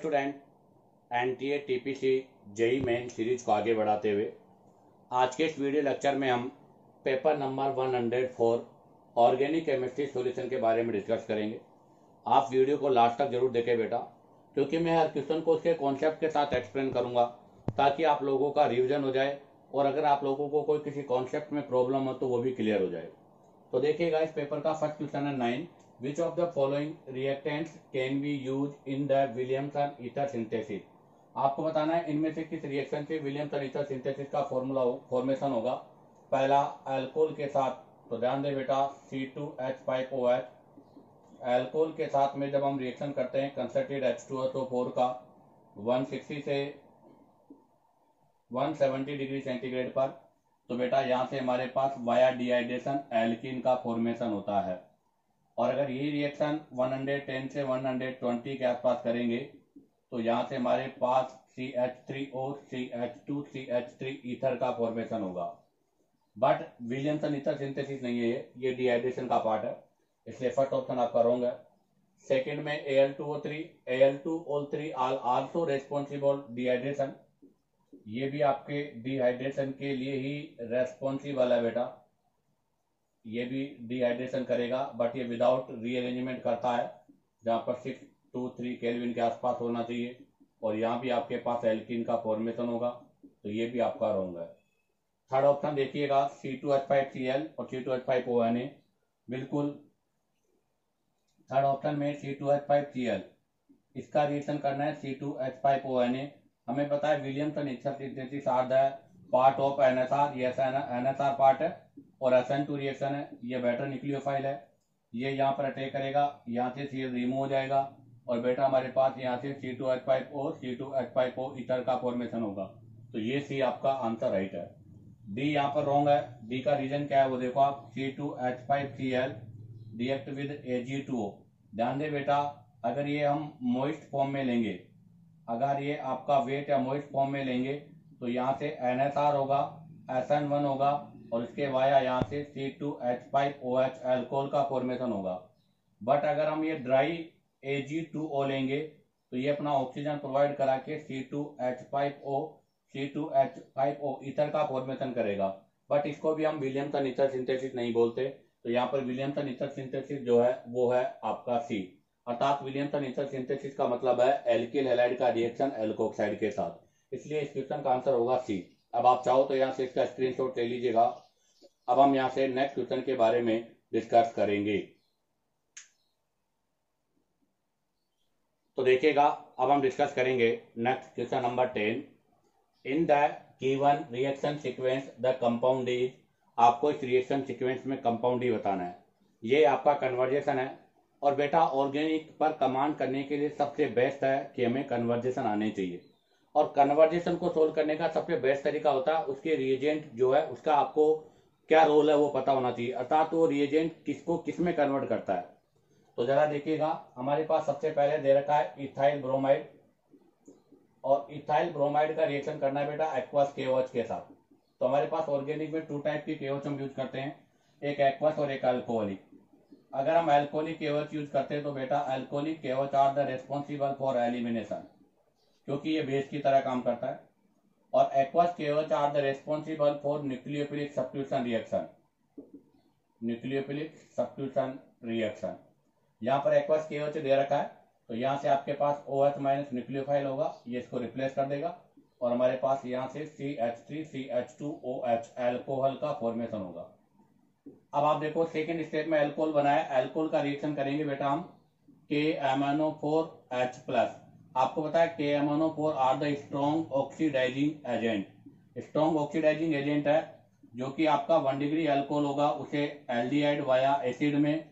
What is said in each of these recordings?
Student, NTA TPC JEE main series को आगे बढ़ाते हुए आज के इस वीडियो लेक्चर में हम paper number 104 organic chemistry solution के बारे में डिस्कस करेंगे। आप वीडियो को लास्ट तक जरूर देखें बेटा, क्योंकि मैं हर क्वेश्चन को उसके कॉन्सेप्ट के साथ एक्सप्लेन करूंगा ताकि आप लोगों का रिवीजन हो जाए और अगर आप लोगों को कोई किसी कॉन्सेप्ट में प्रॉब्लम हो तो वो भी क्लियर हो जाए। तो देखिएगा, इस पेपर का फर्स्ट क्वेश्चन है 9। Which of the following reactants can be use in the Williamson ether synthesis. आपको बताना है इनमें से किस रिएक्शन से विलियमसन ईथर सिंथेसिस का फॉर्मेशन होगा। पहला अल्कोहल के साथ, तो ध्यान दे बेटा C2H5OH। अल्कोहल के साथ में जब हम रिएक्शन करते हैं कंसंट्रेटेड H2SO4 का 160 से 170 डिग्री सेंटीग्रेड पर, तो बेटा यहाँ से हमारे पास वाया डिहाइड्रेशन एल्कीन का फॉर्मेशन होता है। और अगर यही रिएक्शन 110 से 120 के आसपास करेंगे तो यहाँ से हमारे पास CH3O CH2 CH3 ईथर का फॉर्मेशन होगा। बट विलियमसन ईथर सिंथेसिस नहीं है, ये डिहाइड्रेशन का पार्ट है, इसलिए फर्स्ट ऑप्शन आपका रॉन्ग है। सेकंड में Al2O3 आल्सो रेस्पॉन्सिबल डिहाइड्रेशन, ये भी आपके डिहाइड्रेशन के लिए ही रेस्पॉन्सिबल है बेटा, ये भी डिहाइड्रेशन करेगा बट ये विदाउट रीअरेंजमेंट करता है, जहाँ पर 623 केल्विन के आसपास होना चाहिए। और यहाँ भी आपके पास एल्कीन का फॉर्मेशन होगा, तो ये भी आपका रॉन्ग है। थर्ड ऑप्शन देखिएगा C2H5Cl और C2H5ONA, बिल्कुल थर्ड ऑप्शन में C2H5Cl, इसका रिएक्शन करना है C2H5ONA। हमें पता है Williamson ether synthesis are the part of NSR, ये NSR पार्ट है और SN2 रिएक्शन है, ये बेटर न्यूक्लियोफाइल है, ये यहाँ पर अटैक करेगा, यहाँ से Cl रिमूव हो जाएगा और बेटा हमारे पास यहाँ से C2H5O ईथर का फॉर्मेशन होगा। तो ये सी आपका आंसर राइट है। डी यहाँ पर रॉन्ग है। डी का रीजन क्या है वो देखो आप, C2H5Cl रिएक्ट विद Ag2O। ध्यान दे बेटा, अगर ये हम मॉइस्ट फॉर्म में लेंगे, अगर ये आपका वेट या मॉइस्ट फॉर्म में लेंगे तो यहाँ से NSR होगा, SN1 होगा और इसके वाया यहाँ से C2H5OH अल्कोहल का फॉर्मेशन होगा। बट अगर हम ये ड्राई Ag2O लेंगे तो ये अपना ऑक्सीजन प्रोवाइड करा के C2H5O ईथर का फॉर्मेशन करेगा। बट इसको भी हम विलियमसन ईथर सिंथेसिस नहीं बोलते, तो यहाँ पर विलियमसन ईथर सिंथेसिस जो है वो है आपका सी, अर्थात विलियमसन ईथर सिंथेसिस का मतलब है एल्किल हैलाइड का रिएक्शन एल्कोक्साइड के साथ, इसलिए इस क्वेश्चन का आंसर होगा सी। अब आप चाहो तो यहाँ से इसका स्क्रीनशॉट ले लीजिएगा। अब हम यहाँ से नेक्स्ट क्वेश्चन के बारे में डिस्कस करेंगे। तो देखिएगा, अब हम डिस्कस करेंगे next question number 10। In the given reaction sequence the compound is, आपको इस रिएक्शन सीक्वेंस में कंपाउंड ही बताना है। ये आपका कन्वर्जेशन है और बेटा ऑर्गेनिक पर कमांड करने के लिए सबसे बेस्ट है कि हमें कन्वर्जेशन आने चाहिए। और कन्वर्जेशन को सोल्व करने का सबसे बेस्ट तरीका होता है उसके रिएजेंट जो है उसका आपको क्या रोल है वो पता होना चाहिए, अर्थात वो रिएजेंट किसको किस में कन्वर्ट करता है। तो जरा देखिएगा, हमारे पास सबसे पहले दे रखा है इथाइल ब्रोमाइड, और इथाइल ब्रोमाइड का रिएक्शन करना है बेटा एक्वस KOH के साथ। तो हमारे पास ऑर्गेनिक में 2 टाइप की KOH हम यूज करते हैं, एक एक्वस और एक अल्कोहलिक। अगर हम अल्कोहलिक KOH यूज करते हैं तो बेटा alcoholic KOH are the responsible for elimination, क्योंकि ये बेस की तरह काम करता है। और aqueous KOH are the responsible for nucleophilic substitution reaction, nucleophilic substitution reaction. यहाँ पर एक्वस KOH दे रखा है, तो यहाँ से आपके पास OH माइनस न्यूक्लियोफाइल होगा, ये इसको रिप्लेस कर देगा और हमारे पास यहाँ से CH3 CH2OH अल्कोहल का फॉर्मेशन होगा। अब आप देखो सेकेंड स्टेप में अल्कोहल बनाया, अल्कोहल का रिएक्शन करेंगे बेटा हम KMnO4H+। आपको पता है KMnO4 are the strong oxidising agent, strong oxidising agent है, जो कि आपका 1 डिग्री अल्कोहल होगा उसे एल्डिहाइड वाया एसिड में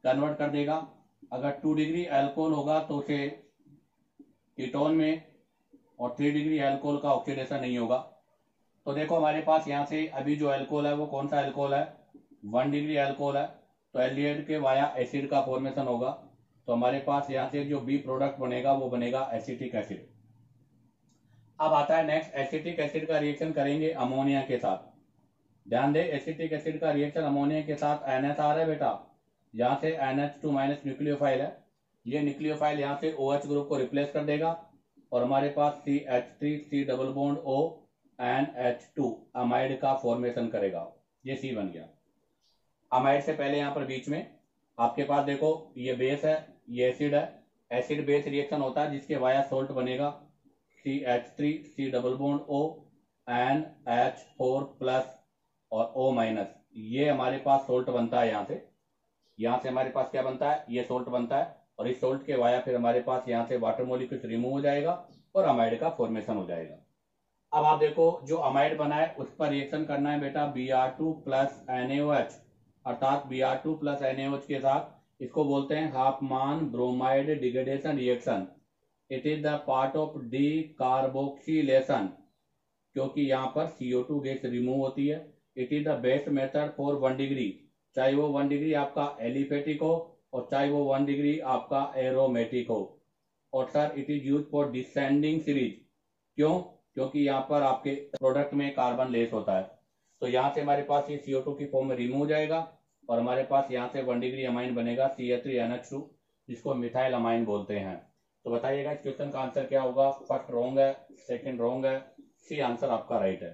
कन्वर्ट कर देगा। अगर 2 डिग्री अल्कोहल होगा तो उसे कीटोन में, और 3 डिग्री अल्कोहल का ऑक्सीडेशन नहीं होगा। तो देखो हमारे पास यहाँ से अभी जो अल्कोहल है वो कौन सा अल्कोहल है, 1 डिग्री अल्कोहल है, तो एल्डिहाइड के वाया एसिड का फॉर्मेशन होगा। तो हमारे पास यहाँ से जो बी प्रोडक्ट बनेगा वो बनेगा एसिटिक एसिड। अब आता है नेक्स्ट, एसिटिक एसिड का रिएक्शन करेंगे अमोनिया के साथ। ध्यान दे, एसिटिक एसिड का रिएक्शन अमोनिया के साथ NSR है बेटा, यहाँ से NH2 माइनस न्यूक्लियोफाइल है, ये न्यूक्लियोफाइल यहाँ से OH ग्रुप को रिप्लेस कर देगा और हमारे पास CH3 C double bond O NH2 amide का फॉर्मेशन करेगा। ये C बन गया। अमाइड से पहले यहाँ पर बीच में आपके पास देखो ये बेस है, ये एसिड है। एसिड बेस रिएक्शन होता है जिसके वाया सोल्ट बनेगा CH3 C double bond O NH4 plus और O माइनस। ये हमारे पास सोल्ट बनता है यहाँ से हमारे पास क्या बनता है, ये सोल्ट बनता है और इस सोल्ट के वाया फिर हमारे पास यहाँ से वाटर मॉलिक्यूल्स रिमूव हो जाएगा और अमाइड का फॉर्मेशन हो जाएगा। अब आप देखो जो अमाइड बना है उस पर रिएक्शन करना है बेटा Br2 प्लस NaOH, अर्थात Br2 प्लस NaOH के साथ। इसको बोलते हैं Hofmann bromide degradation reaction. It is the part of decarboxylation, क्योंकि यहाँ पर CO2 गैस रिमूव होती है। It is the best method for 1 degree, चाहे वो 1 डिग्री आपका एलिफेटिक हो और चाहे वो 1 डिग्री आपका एरोमेटिक हो। और sir it is use for descending series, क्यों? क्योंकि यहाँ पर आपके प्रोडक्ट में कार्बन लेस होता है। तो यहाँ से हमारे पास ये CO2 की फॉर्म में रिमूव हो जाएगा और हमारे पास यहाँ से 1 डिग्री अमाइन बनेगा CH3NH2, जिसको मिथाइल अमाइन बोलते हैं। तो बताइएगा इस क्वेश्चन का आंसर क्या होगा। फर्स्ट रॉन्ग है, सेकंड रॉन्ग है, सी आंसर आपका राइट है।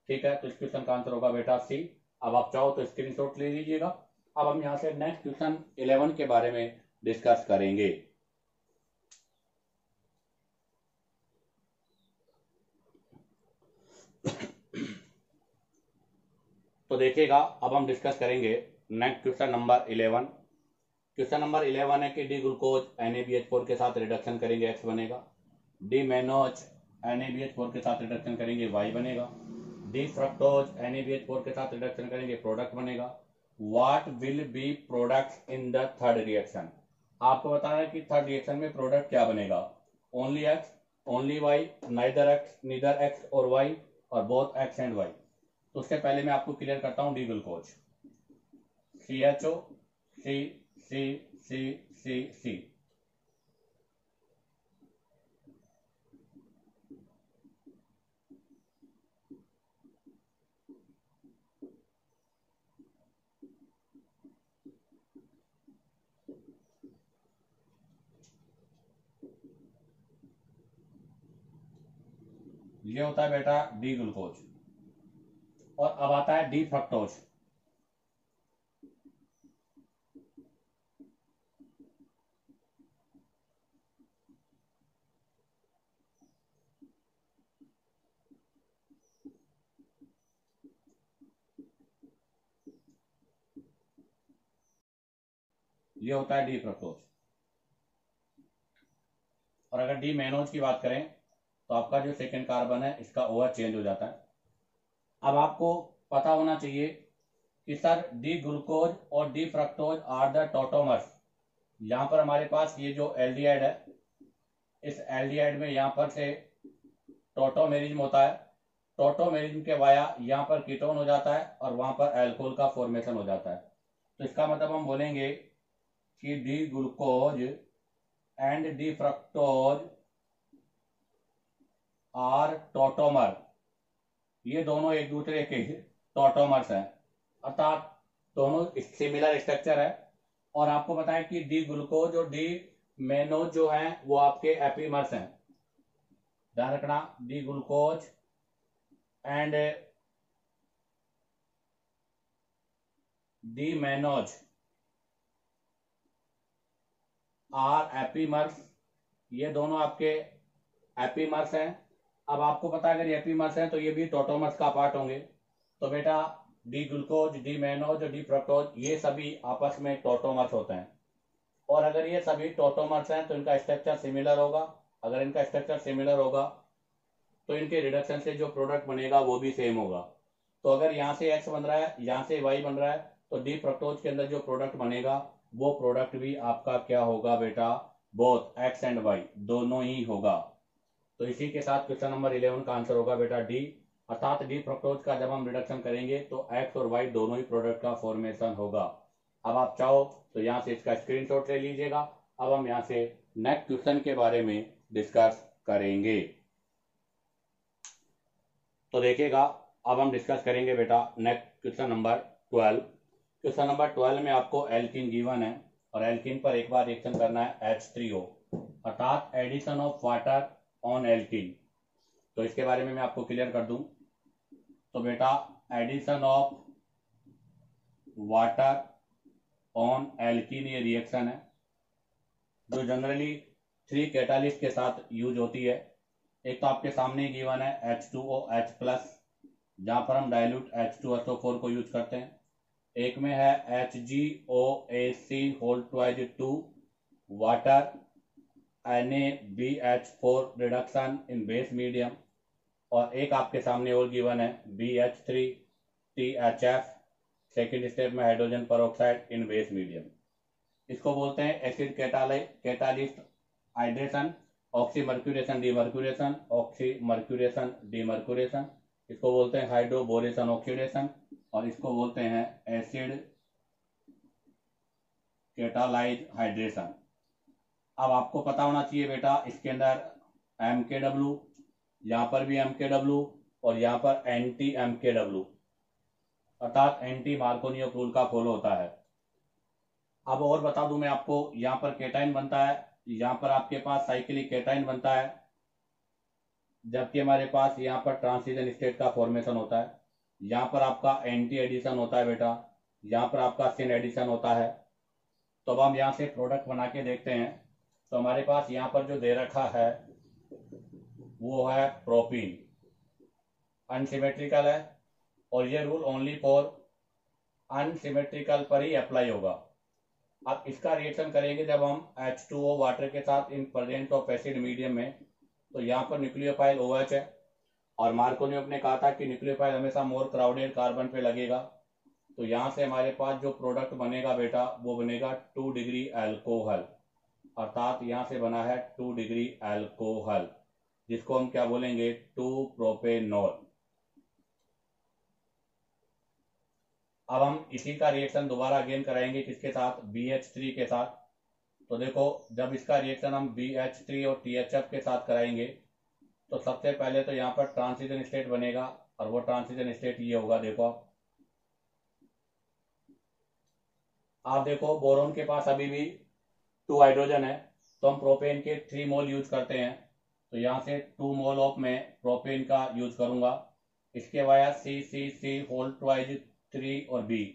ठीक है, तो इस क्वेश्चन का आंसर होगा बेटा सी। अब आप चाहो तो स्क्रीनशॉट ले लीजिएगा। अब हम यहाँ से नेक्स्ट क्वेश्चन 11 के बारे में डिस्कस करेंगे। तो देखिएगा अब हम डिस्कस करेंगे next question number 11। Question number 11 है कि डी ग्लूकोज NaBH4 के साथ रिडक्शन करेंगे X बनेगा, डी मेनोज NaBH4 के साथ रिडक्शन करेंगे Y बनेगा, डी फ्रक्टोज NaBH4 के साथ रिडक्शन करेंगे प्रोडक्ट बनेगा। What will be product in the third reaction. आपको बताना है कि थर्ड रिएक्शन में प्रोडक्ट क्या बनेगा। Only X, only Y, neither X और Y, और बोथ X एंड Y। तो उससे पहले मैं आपको क्लियर करता हूं D glucose CHO C C C C C। ये होता है बेटा डी ग्लूकोज। और अब आता है डी फ्रक्टोज। ये होता है डी फ्रक्टोज। और अगर डी मेनोज की बात करें तो आपका जो सेकेंड कार्बन है इसका OH चेंज हो जाता है। अब आपको पता होना चाहिए कि सर डी ग्लूकोज और D fructose are the tautomers. यहां पर हमारे पास ये जो एल्डिहाइड है, इस एल्डिहाइड में यहां पर से टोटोमेरिज्म होता है। टोटोमेरिज्म के वाया यहां पर कीटोन हो जाता है और वहां पर अल्कोहल का फॉर्मेशन हो जाता है। तो इसका मतलब हम बोलेंगे कि D glucose and D fructose are tautomer. ये दोनों एक दूसरे के टोटोमर्स हैं, अर्थात दोनों सिमिलर स्ट्रक्चर है। और आपको पता है कि डी ग्लूकोज और डी मेनोज जो हैं वो आपके एपीमर्स हैं। ध्यान रखना, D glucose and D mannose are epimers. ये दोनों आपके एपीमर्स हैं। अब आपको पता है अगर ये एपीमर्स हैं तो ये भी टोटोमर्स का पार्ट होंगे। तो बेटा डी ग्लूकोज, डी मेनोज और डी फ्रक्टोज ये सभी आपस में टोटोमर्स होते हैं। और अगर ये सभी टोटोमर्स हैं तो इनका स्ट्रक्चर सिमिलर होगा। अगर इनका स्ट्रक्चर सिमिलर होगा तो इनके रिडक्शन से जो प्रोडक्ट बनेगा वो भी सेम होगा। तो अगर यहाँ से X बन रहा है, यहाँ से Y बन रहा है, तो डी फ्रक्टोज के अंदर जो प्रोडक्ट बनेगा वो प्रोडक्ट भी आपका क्या होगा बेटा, बोथ X एंड Y दोनों ही होगा। तो इसी के साथ क्वेश्चन नंबर 11 का आंसर होगा बेटा डी, अर्थात डी फ्रक्टोज का जब हम रिडक्शन करेंगे तो X और Y दोनों ही प्रोडक्ट का फॉर्मेशन होगा। अब आप चाहो तो यहाँ से इसका स्क्रीनशॉट ले लीजिएगा। अब हम यहाँ से नेक्स्ट क्वेश्चन के बारे में डिस्कस करेंगे। तो देखिएगा अब हम डिस्कस करेंगे बेटा next question number 12। Question number 12 में आपको एल्कीन गिवन है और एल्कीन पर एक बार रिएक्शन करना है H3O, अर्थात addition of water on alkene. तो इसके बारे में मैं आपको क्लियर कर दूं। तो बेटा addition of water on alkene ये रिएक्शन है जो जनरली 3 कैटालिस्ट के साथ यूज होती है। एक तो आपके सामने गिवन है H2OH+, जहां पर हम डाइल्यूट H2SO4 को यूज करते हैं। एक में है HgOAc2 water NaBH4 reduction in base medium, और एक आपके सामने और गिवन है BH3THF, सेकेंड स्टेप में हाइड्रोजन पेरोक्साइड इन बेस मीडियम। इसको बोलते हैं acid catalyst hydration, oxymercuration demercuration, oxymercuration demercuration. इसको बोलते हैं हाइड्रोबोरेशन ऑक्सीडेशन, और इसको बोलते हैं एसिड कैटालाइज हाइड्रेशन। अब आपको पता होना चाहिए बेटा इसके अंदर MkW, यहाँ पर भी MkW और यहाँ पर एंटी MkW, अर्थात एंटी मार्कोनियो रूल का फॉलो होता है। अब और बता दूं मैं आपको, यहाँ पर केटाइन बनता है, यहाँ पर आपके पास साइक्लिक केटाइन बनता है, जबकि हमारे पास यहाँ पर ट्रांजिशन स्टेट का फॉर्मेशन होता है। यहाँ पर आपका एंटी एडिशन होता है बेटा, यहाँ पर आपका सिन एडिशन होता है। तो अब हम यहाँ से प्रोडक्ट बना के देखते हैं। तो हमारे पास यहाँ पर जो दे रखा है वो है प्रोपीन, अनसिमेट्रिकल है, और ये रूल ओनली फॉर अनसिमेट्रिकल पर ही अप्लाई होगा। अब इसका रिएक्शन करेंगे जब हम H2O वाटर के साथ in presence of acid medium में, तो यहाँ पर न्यूक्लियोफाइल OH है, और मार्कोनियो ने कहा था कि न्यूक्लियोफाइल हमेशा मोर क्राउडेड कार्बन पे लगेगा। तो यहाँ से हमारे पास जो प्रोडक्ट बनेगा बेटा वो बनेगा 2 डिग्री एल्कोहल, अर्थात यहाँ से बना है 2 डिग्री एल्कोहल, जिसको हम क्या बोलेंगे 2 प्रोपेनॉल। अब हम इसी का रिएक्शन दोबारा अगेन कराएंगे किसके साथ, BH3 के साथ। तो देखो जब इसका रिएक्शन हम BH3 और THF के साथ कराएंगे तो सबसे पहले तो यहाँ पर ट्रांजिशन स्टेट बनेगा, और वो ट्रांजिशन स्टेट ये होगा। देखो आप देखो बोरोन के पास अभी भी 2 हाइड्रोजन है, तो हम प्रोपेन के 3 मोल यूज करते हैं। तो यहाँ से 2 मोल ऑफ में प्रोपेन का यूज करूंगा। इसके बाद CCC होल ट्वाइज 3 और B,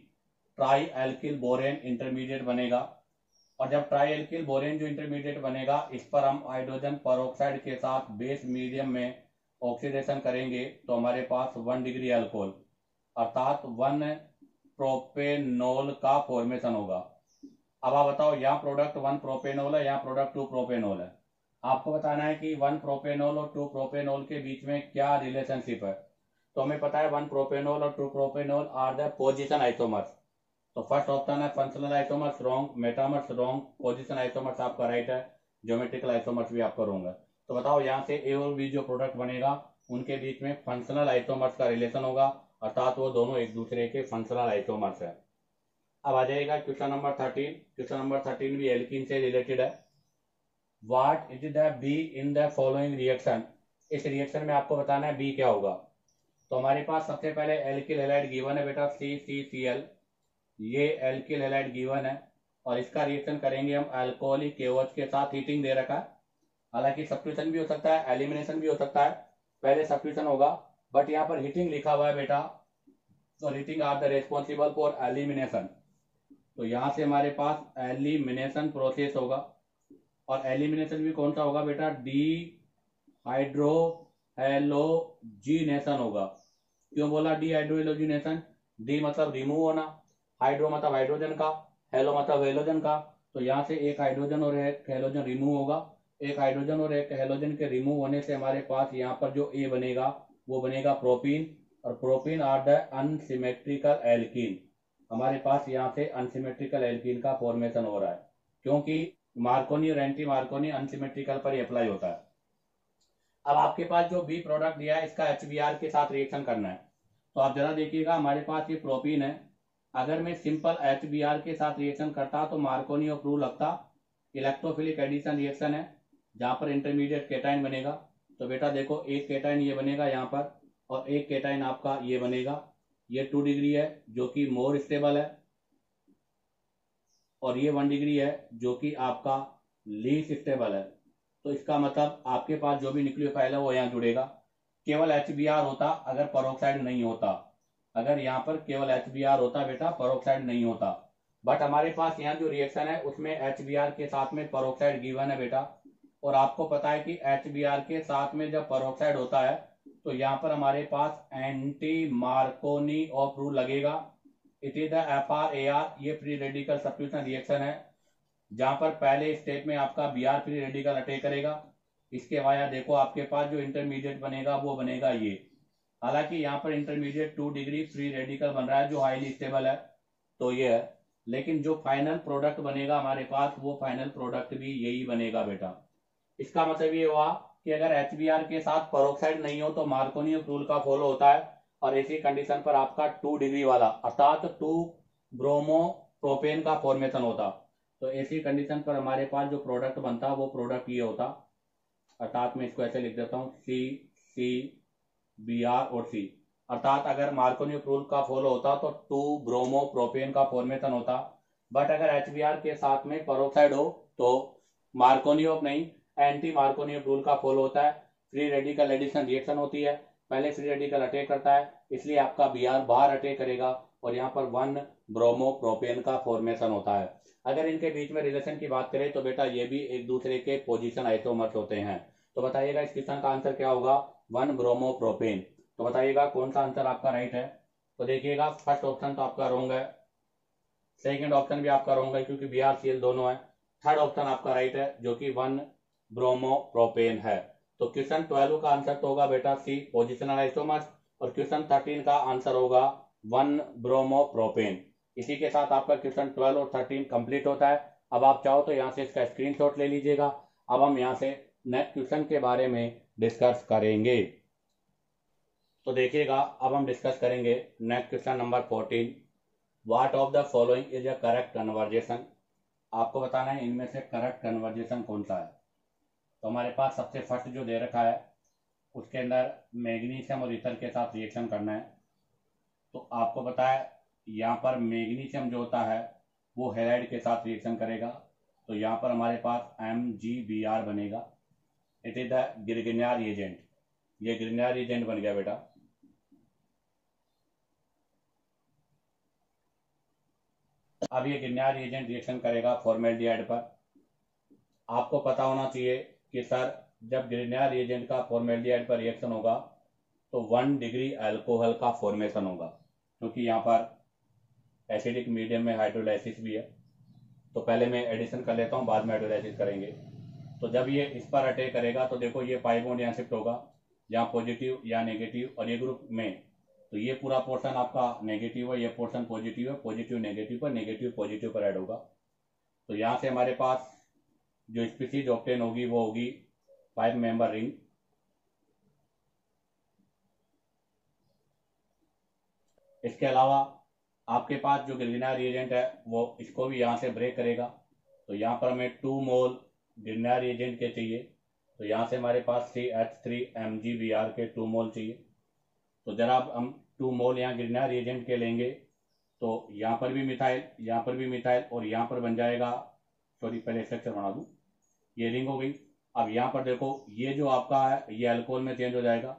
try alkyl borane intermediate बनेगा। और जब ट्राई एल्किल बोरेन जो इंटरमीडिएट बनेगा, इस पर हम हाइड्रोजन पेरोक्साइड के साथ बेस मीडियम में ऑक्सीडेशन करेंगे, तो हमारे पास 1 डिग्री अल्कोहल, अर्थात 1 प्रोपेनॉल का फॉर्मेशन होगा। अब आप बताओ यहाँ प्रोडक्ट 1 प्रोपेनॉल है, यहाँ प्रोडक्ट 2 प्रोपेनॉल है। आपको बताना है कि 1 प्रोपेनॉल और 2 प्रोपेनॉल के बीच में क्या रिलेशनशिप है। तो हमें पता है 1 प्रोपेनॉल और 2 propanol are the position isomers. तो फर्स्ट ऑप्शन है functional isomers wrong, metamers wrong, position isomers आपका राइट है, ज्योमेट्रिकल आइसोमर्स भी आपका रॉन्ग है। तो बताओ यहाँ से A और B जो प्रोडक्ट बनेगा उनके बीच में फंक्शनल आइसोमर्स का रिलेशन होगा, अर्थात वो दोनों एक दूसरे के फंक्शनल आइसोमर्स है। अब आ जाएगा क्वेश्चन नंबर 13। क्वेश्चन नंबर 13 भी एल्कीन से रिलेटेड है। What is the be in the following reaction. इस रिएक्शन में आपको बताना है बी क्या होगा। तो हमारे पास सबसे पहले एल्किल हैलाइड गिवन है बेटा CCCl, ये एल्किल हैलाइड गिवन है, और इसका रिएक्शन करेंगे हम अल्कोहलिक KOH के साथ। हीटिंग दे रखा है, हालांकि सब्स्टिट्यूशन भी हो सकता है, एलिमिनेशन भी हो सकता है। पहले सब्स्टिट्यूशन होगा, बट यहाँ पर हीटिंग लिखा हुआ है बेटा, तो heating are the responsible for elimination. तो यहाँ से हमारे पास एलिमिनेशन प्रोसेस होगा, और एलिमिनेशन भी कौन सा होगा बेटा, डी हाइड्रो हेलोजिनेशन होगा। क्यों बोला डी हाइड्रो हेलोजिनेशन, डी मतलब रिमूव होना, हाइड्रो मतलब हाइड्रोजन का, हेलो मतलब हेलोजन का। तो यहाँ से एक हाइड्रोजन और एक हेलोजन रिमूव होगा। एक हाइड्रोजन और एक हेलोजन के रिमूव होने से हमारे पास यहाँ पर जो ए बनेगा वो बनेगा प्रोपीन, और propene are the unsymmetrical alkene. हमारे पास यहाँ से अनसिमेट्रिकल एल्कीन का फॉर्मेशन हो रहा है, क्योंकि मार्कोनी और एंटी मार्कोनी अनसिमेट्रिकल पर ही अप्लाई होता है। अब आपके पास जो बी प्रोडक्ट दिया है इसका HBr के साथ रिएक्शन करना है। तो आप जरा देखिएगा, हमारे पास ये प्रोपीन है, अगर मैं सिंपल HBr के साथ रिएक्शन करता तो मार्कोनी ऑफ रूल लगता। इलेक्ट्रोफिलिक एडिशन रिएक्शन है जहां पर इंटरमीडिएट केटाइन बनेगा। तो बेटा देखो एक केटाइन ये बनेगा यहाँ पर, और एक केटाइन आपका ये बनेगा। ये 2 डिग्री है जो कि मोर स्टेबल है, और ये 1 डिग्री है जो कि आपका लीस्ट स्टेबल है। तो इसका मतलब आपके पास जो भी न्यूक्लियोफाइल है वो यहाँ जुड़ेगा। केवल HBr होता अगर पेरोक्साइड नहीं होता, अगर यहाँ पर केवल HBr होता बेटा, पेरोक्साइड नहीं होता। बट हमारे पास यहाँ जो रिएक्शन है उसमें HBr के साथ में पेरोक्साइड गिवन है बेटा, और आपको पता है कि HBr के साथ में जब पेरोक्साइड होता है तो यहाँ पर हमारे पास एंटी मार्कोनी ऑफ रूल लगेगा। इट इज द FRAR, ये फ्री रेडिकल सब्स्टिट्यूशन रिएक्शन है जहां पर पहले स्टेप में आपका Br फ्री रेडिकल अटैक करेगा। इसके वाया देखो आपके पास जो इंटरमीडिएट बनेगा वो बनेगा ये। हालांकि यहाँ पर इंटरमीडिएट 2 डिग्री फ्री रेडिकल बन रहा है जो हाईली स्टेबल है, तो ये है। लेकिन जो फाइनल प्रोडक्ट बनेगा हमारे पास वो फाइनल प्रोडक्ट भी यही बनेगा बेटा। इसका मतलब ये हुआ कि अगर HBr के साथ पेरोक्साइड नहीं हो तो मार्कोनी रूल का फॉलो होता है, और इसी कंडीशन पर आपका 2 डिग्री वाला अर्थात 2 ब्रोमो प्रोपेन का फॉर्मेशन होता। तो ऐसी कंडीशन पर हमारे पास जो प्रोडक्ट बनता वो प्रोडक्ट ये होता, अर्थात मैं इसको ऐसे लिख देता हूँ CCBr और C। अर्थात अगर मार्कोनी रूल का फॉलो होता तो 2 ब्रोमो प्रोपेन का फॉर्मेशन होता। बट अगर HBr के साथ में पेरोक्साइड हो तो मार्कोनी नहीं, एंटी मार्कोनी रूल का फॉलो होता है। फ्री रेडिकल एडिशन रिएक्शन होती है, पहले फ्री रेडिकल अटैक करता है, इसलिए आपका Br बाहर अटैक करेगा और यहाँ पर 1 ब्रोमो प्रोपेन का फॉर्मेशन होता है। अगर इनके बीच में रिलेशन की बात करें तो बेटा ये भी एक दूसरे के पोजीशन आइसोमर्स होते हैं। तो बताइएगा इस क्वेश्चन का आंसर क्या होगा, 1 ब्रोमो प्रोपेन। तो बताइएगा कौन सा आंसर आपका राइट है। तो देखिएगा फर्स्ट ऑप्शन तो आपका रॉन्ग है, सेकंड ऑप्शन भी आपका रॉन्ग है क्योंकि BrCl दोनों है, थर्ड ऑप्शन आपका राइट है जो कि 1 ब्रोमो प्रोपेन है। तो क्वेश्चन 12 का आंसर तो होगा बेटा C, पोजिशनल आइसोमर्स, और क्वेश्चन 13 का आंसर होगा 1 ब्रोमो प्रोपेन। इसी के साथ आपका क्वेश्चन 12 और 13 कंप्लीट होता है। अब आप चाहो तो यहाँ से इसका स्क्रीनशॉट ले लीजिएगा। अब हम यहाँ से नेक्स्ट क्वेश्चन के बारे में डिस्कस करेंगे। तो देखिएगा अब हम डिस्कस करेंगे next question number 14। What of the following is a correct conversation. आपको बताना है इनमें से करेक्ट कन्वर्जेशन कौन सा है। तो हमारे पास सबसे फर्स्ट जो दे रखा है उसके अंदर मैग्नीशियम और ईथर के साथ रिएक्शन करना है। तो आपको पता है यहाँ पर मैग्नीशियम जो होता है वो हैलाइड के साथ रिएक्शन करेगा, तो यहाँ पर हमारे पास MgBr बनेगा। इट इज द ग्रिग्नियर रिएजेंट, ये ग्रिग्नियर रिएजेंट बन गया बेटा। अब ये ग्रिग्नियर रिएजेंट रिएक्शन करेगा फॉर्मेल्डिहाइड पर। आपको पता होना चाहिए कि सर जब ग्रिग्नियर रिएजेंट का फॉर्मेल्डिहाइड पर रिएक्शन होगा तो 1 डिग्री अल्कोहल का फॉर्मेशन होगा, क्योंकि यहाँ पर एसिडिक मीडियम में हाइड्रोलाइसिस भी है। तो पहले मैं एडिशन कर लेता हूँ, बाद में हाइड्रोलाइसिस करेंगे। तो जब ये इस पर अटैक करेगा तो देखो ये पाई बॉन्ड यहाँ शिफ्ट होगा, यहाँ पॉजिटिव या नेगेटिव, और ये ग्रुप में तो ये पूरा पोर्शन आपका नेगेटिव है, ये पोर्शन पॉजिटिव है, पॉजिटिव नेगेटिव पर, नेगेटिव पॉजिटिव पर ऐड होगा। तो यहाँ से हमारे पास जो स्पीसीज ऑब्टेन होगी वो होगी 5 मेंबर रिंग। इसके अलावा आपके पास जो ग्रिग्नियर रिएजेंट है वो इसको भी यहाँ से ब्रेक करेगा। तो यहाँ पर हमें 2 मोल ग्रिग्नियर रिएजेंट के चाहिए, तो यहाँ से हमारे पास CH3MgBr के 2 मोल चाहिए। तो जरा हम 2 मोल यहाँ ग्रिग्नियर रिएजेंट के लेंगे तो यहाँ पर भी मिथाइल, यहाँ पर भी मिथाइल, और यहाँ पर बन जाएगा, सॉरी पहले स्ट्रक्चर बना दूँ, ये रिंग हो गई। अब यहाँ पर देखो ये जो आपका है ये अल्कोहल में चेंज हो जाएगा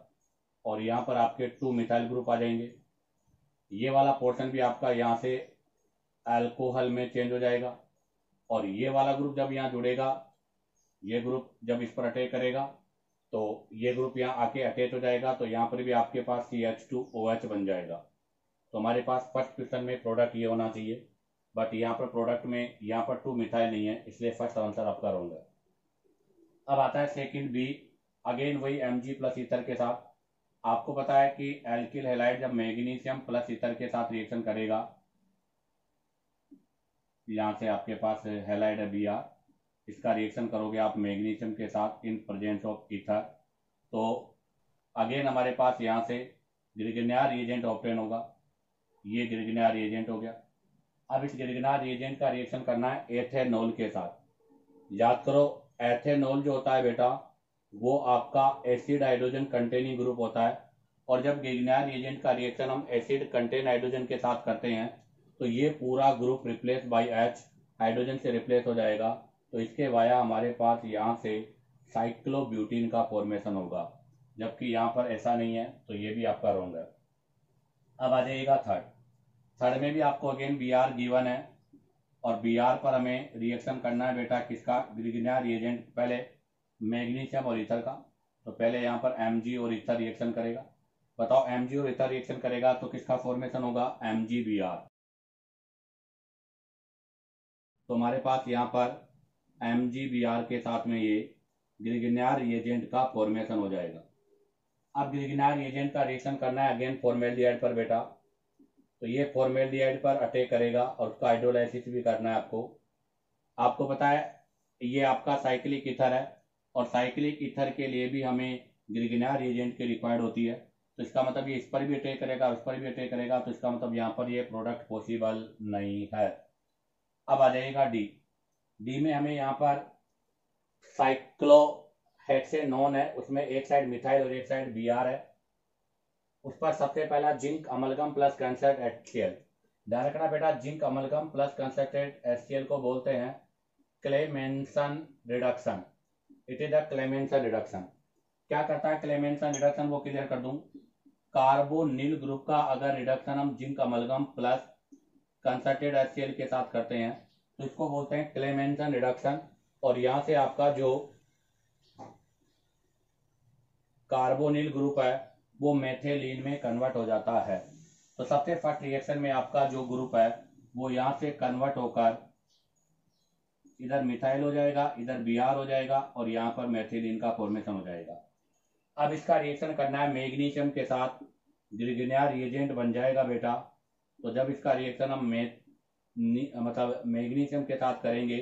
और यहाँ पर आपके 2 मिथाइल ग्रुप आ जाएंगे। ये वाला पोर्शन भी आपका यहाँ से अल्कोहल में चेंज हो जाएगा, और ये वाला ग्रुप जब यहाँ जुड़ेगा, ये ग्रुप जब इस पर अटैक करेगा तो ये ग्रुप यहाँ आके अटैच हो जाएगा, तो यहाँ पर भी आपके पास CH2OH बन जाएगा। तो हमारे पास फर्स्ट क्वेश्चन में प्रोडक्ट ये होना चाहिए, बट यहाँ पर प्रोडक्ट में यहाँ पर 2 मिथाइल नहीं है, इसलिए फर्स्ट आंसर आपका रॉन्ग है। अब आता है सेकंड B, अगेन वही Mg प्लस ईथर के साथ। आपको पता है कि एल्किल हैलाइड जब मैग्नीशियम प्लस ईथर के साथ रिएक्शन करेगा, यहाँ से आपके पास हैलाइड है Br, इसका रिएक्शन करोगे आप मैग्नीशियम के साथ इन प्रेजेंस ऑफ ईथर, तो अगेन हमारे पास यहाँ से ग्रिग्नियर रिएजेंट ऑब्टेन होगा। ये ग्रिग्नियर रिएजेंट हो गया। अब इस ग्रिग्नियर रिएजेंट का रिएक्शन करना है एथेनॉल के साथ। याद करो एथेनॉल जो होता है बेटा वो आपका एसिड हाइड्रोजन कंटेनिंग ग्रुप होता है, और जब ग्रिग्नियर रिएजेंट का रिएक्शन हम एसिड कंटेन हाइड्रोजन के साथ करते हैं तो ये पूरा group replace by H hydrogen से रिप्लेस हो जाएगा, तो इसके वाया हमारे पास यहाँ से साइक्लोब्यूटीन का फॉर्मेशन होगा, जबकि यहाँ पर ऐसा नहीं है, तो ये भी आपका रॉन्ग है। अब आ जाइएगा थर्ड में भी आपको अगेन बी आर गिवन है, और बी आर पर हमें रिएक्शन करना है बेटा किसका, ग्रिग्नियर रिएजेंट, पहले मैग्नीशियम और ईथर का। तो पहले यहाँ पर Mg और ईथर रिएक्शन करेगा। बताओ Mg और ईथर रिएक्शन करेगा तो किसका फॉर्मेशन होगा, MgBr। तो हमारे पास यहाँ पर MgBr के साथ में ये ग्रिग्नियर रिएजेंट का फॉर्मेशन हो जाएगा। अब ग्रिग्नियर रिएजेंट का रिएक्शन करना है अगेन फॉर्मेल्डिहाइड पर बेटा, तो ये फॉर्मेल्डिहाइड पर अटैक करेगा और उसका हाइड्रोलाइसिस भी करना है आपको पता है ये आपका साइक्लिक ईथर है, और साइक्लिक ईथर के लिए भी हमें ग्रिग्नियर रिएजेंट की रिक्वायर्ड होती है। तो इसका मतलब ये इस पर भी अटैक करेगा, उस पर भी अटैक करेगा, तो इसका मतलब यहाँ पर ये प्रोडक्ट पॉसिबल नहीं है। अब आ जाएगा डी में हमें यहाँ पर साइक्लोहेक्सेनोन है, उसमें एक साइड मिथाइल और एक साइड Br है। उस पर सबसे पहला zinc amalgam plus concert HCl। ध्यान रखना बेटा, zinc amalgam plus concerted HCl को बोलते हैं Clemmensen reduction. It is a Clemmensen reduction. क्या करता है क्लेमेंसन रिडक्शन, वो क्लियर कर दूं। कार्बोनिल ग्रुप का अगर रिडक्शन हम zinc amalgam plus concerted HCl के साथ करते हैं तो इसको बोलते हैं क्लेमेंसन रिडक्शन, और यहां से आपका जो कार्बोनिल ग्रुप है वो मेथिलीन में कन्वर्ट हो जाता है। तो सबसे फर्स्ट रिएक्शन में आपका जो ग्रुप है वो यहां से कन्वर्ट होकर इधर मिथाइल हो जाएगा, इधर Br हो जाएगा, और यहाँ पर मेथिलीन का फॉर्मेशन हो जाएगा। अब इसका रिएक्शन करना है मैग्नीशियम के साथ, ग्रिग्नियर रिएजेंट बन जाएगा बेटा। तो जब इसका रिएक्शन हम मतलब मैग्नीशियम के साथ करेंगे